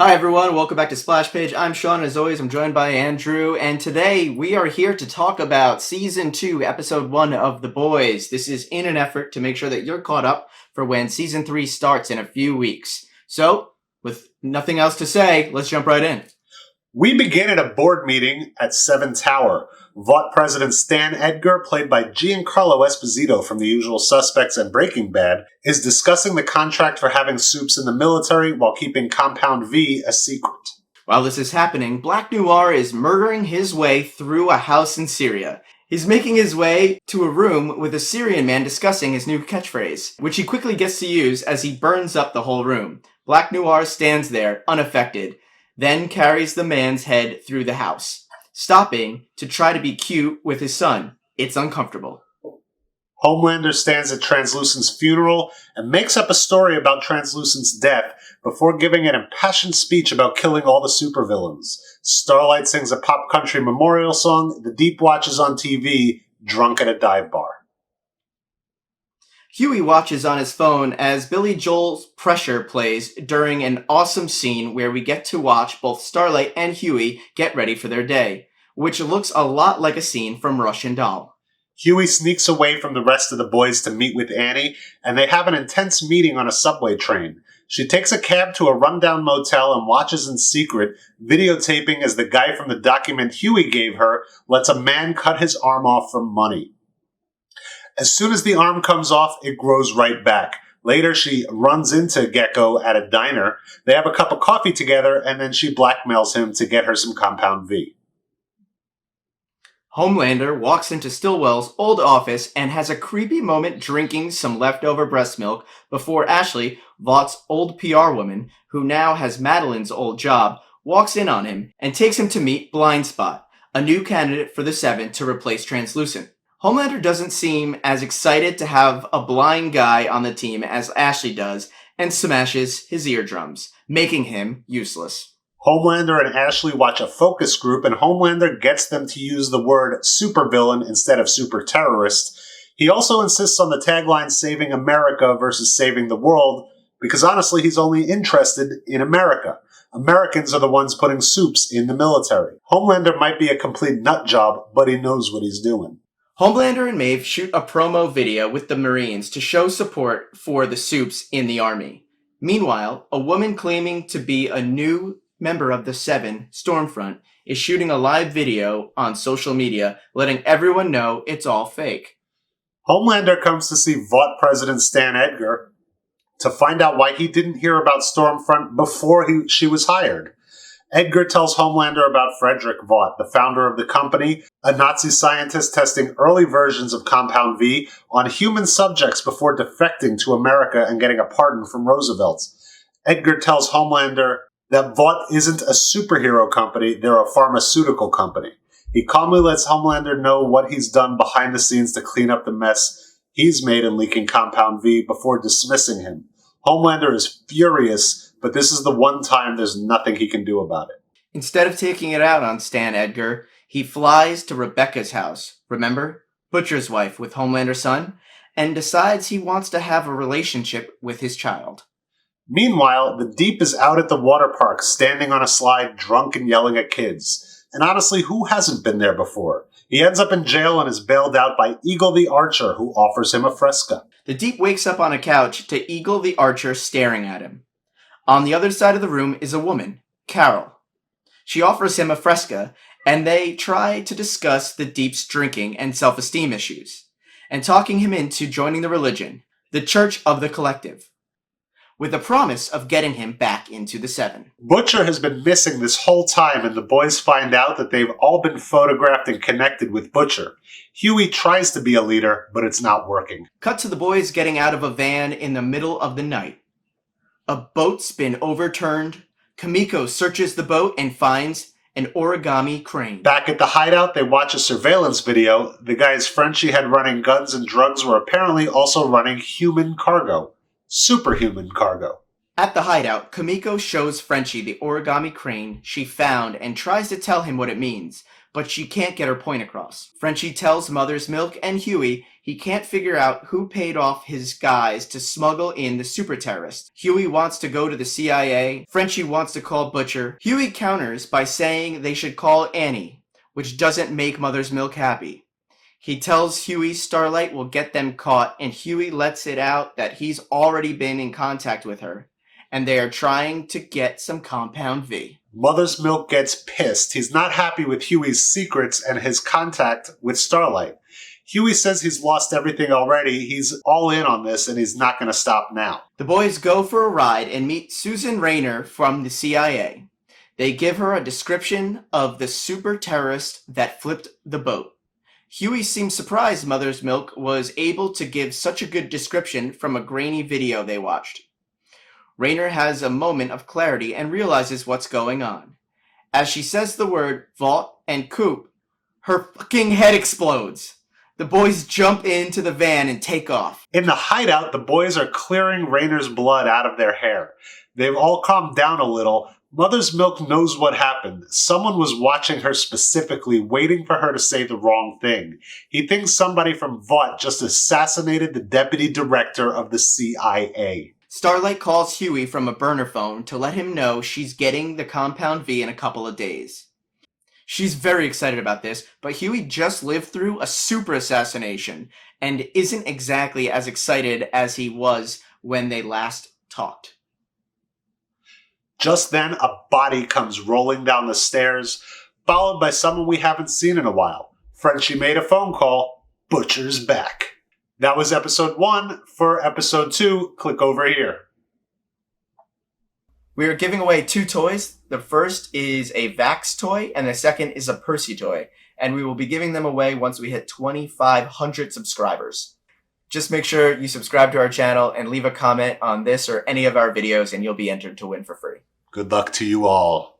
Hi everyone, welcome back to Splash Page. I'm Sean, as always I'm joined by Andrew, and today we are here to talk about Season 2, Episode 1 of The Boys. This is in an effort to make sure that you're caught up for when Season 3 starts in a few weeks. So, with nothing else to say, let's jump right in. We begin at a board meeting at Seven Tower. Vought President Stan Edgar, played by Giancarlo Esposito from The Usual Suspects and Breaking Bad, is discussing the contract for having soups in the military while keeping Compound V a secret. While this is happening, Black Noir is murdering his way through a house in Syria. He's making his way to a room with a Syrian man discussing his new catchphrase, which he quickly gets to use as he burns up the whole room. Black Noir stands there, unaffected, then carries the man's head through the house, stopping to try to be cute with his son. It's uncomfortable. Homelander stands at Translucent's funeral and makes up a story about Translucent's death before giving an impassioned speech about killing all the supervillains. Starlight sings a pop country memorial song. The Deep watches on TV, drunk at a dive bar. Hughie watches on his phone as Billy Joel's Pressure plays during an awesome scene where we get to watch both Starlight and Hughie get ready for their day, which looks a lot like a scene from Russian Doll. Hughie sneaks away from the rest of the boys to meet with Annie, and they have an intense meeting on a subway train. She takes a cab to a rundown motel and watches in secret, videotaping as the guy from the document Hughie gave her lets a man cut his arm off for money. As soon as the arm comes off, it grows right back. Later, she runs into Gecko at a diner. They have a cup of coffee together, and then she blackmails him to get her some Compound V. Homelander walks into Stillwell's old office and has a creepy moment drinking some leftover breast milk before Ashley, Vaught's old PR woman, who now has Madeline's old job, walks in on him and takes him to meet Blind Spot, a new candidate for the Seven to replace Translucent. Homelander doesn't seem as excited to have a blind guy on the team as Ashley does and smashes his eardrums, making him useless. Homelander and Ashley watch a focus group, and Homelander gets them to use the word supervillain instead of super terrorist. He also insists on the tagline saving America versus saving the world, because honestly he's only interested in America. Americans are the ones putting soups in the military. Homelander might be a complete nut job, but he knows what he's doing. Homelander and Maeve shoot a promo video with the Marines to show support for the soups in the army. Meanwhile, a woman claiming to be a new member of the Seven, Stormfront, is shooting a live video on social media, letting everyone know it's all fake. Homelander comes to see Vought President Stan Edgar to find out why he didn't hear about Stormfront before she was hired. Edgar tells Homelander about Frederick Vought, the founder of the company, a Nazi scientist testing early versions of Compound V on human subjects before defecting to America and getting a pardon from Roosevelt. Edgar tells Homelander that Vought isn't a superhero company, they're a pharmaceutical company. He calmly lets Homelander know what he's done behind the scenes to clean up the mess he's made in leaking Compound V before dismissing him. Homelander is furious, but this is the one time there's nothing he can do about it. Instead of taking it out on Stan Edgar, he flies to Rebecca's house, remember? Butcher's wife with Homelander's son, and decides he wants to have a relationship with his child. Meanwhile, the Deep is out at the water park, standing on a slide, drunk and yelling at kids. And honestly, who hasn't been there before? He ends up in jail and is bailed out by Eagle the Archer, who offers him a Fresca. The Deep wakes up on a couch to Eagle the Archer staring at him. On the other side of the room is a woman, Carol. She offers him a Fresca, and they try to discuss the Deep's drinking and self-esteem issues, and talking him into joining the religion, the Church of the Collective, with the promise of getting him back into the Seven. Butcher has been missing this whole time, and the boys find out that they've all been photographed and connected with Butcher. Hughie tries to be a leader, but it's not working. Cut to the boys getting out of a van in the middle of the night. A boat's been overturned. Kamiko searches the boat and finds an origami crane. Back at the hideout, they watch a surveillance video. The guys Frenchie had running guns and drugs were apparently also running human cargo. Superhuman cargo. At the hideout, Kamiko shows Frenchie the origami crane she found and tries to tell him what it means, but she can't get her point across. Frenchie tells Mother's Milk and Hughie He can't figure out who paid off his guys to smuggle in the super terrorists. Hughie wants to go to the CIA. Frenchie wants to call Butcher. Hughie counters by saying they should call Annie, which doesn't make Mother's Milk happy. He tells Hughie Starlight will get them caught, and Hughie lets it out that he's already been in contact with her, and they are trying to get some Compound V. Mother's Milk gets pissed. He's not happy with Hughie's secrets and his contact with Starlight. Hughie says he's lost everything already. He's all in on this, and he's not going to stop now. The boys go for a ride and meet Susan Rayner from the CIA. They give her a description of the super terrorist that flipped the boat. Hughie seems surprised Mother's Milk was able to give such a good description from a grainy video they watched. Rayner has a moment of clarity and realizes what's going on. As she says the word vault and coop, her fucking head explodes. The boys jump into the van and take off. In the hideout, the boys are clearing Rayner's blood out of their hair. They've all calmed down a little. Mother's Milk knows what happened. Someone was watching her specifically, waiting for her to say the wrong thing. He thinks somebody from Vought just assassinated the deputy director of the CIA. Starlight calls Hughie from a burner phone to let him know she's getting the Compound V in a couple of days. She's very excited about this, but Hughie just lived through a super assassination and isn't exactly as excited as he was when they last talked. Just then, a body comes rolling down the stairs, followed by someone we haven't seen in a while. Frenchie made a phone call. Butcher's back. That was episode 1. For episode 2, click over here. We are giving away 2 toys. The first is a Vax toy, and the second is a Percy toy. And we will be giving them away once we hit 2,500 subscribers. Just make sure you subscribe to our channel and leave a comment on this or any of our videos, and you'll be entered to win for free. Good luck to you all.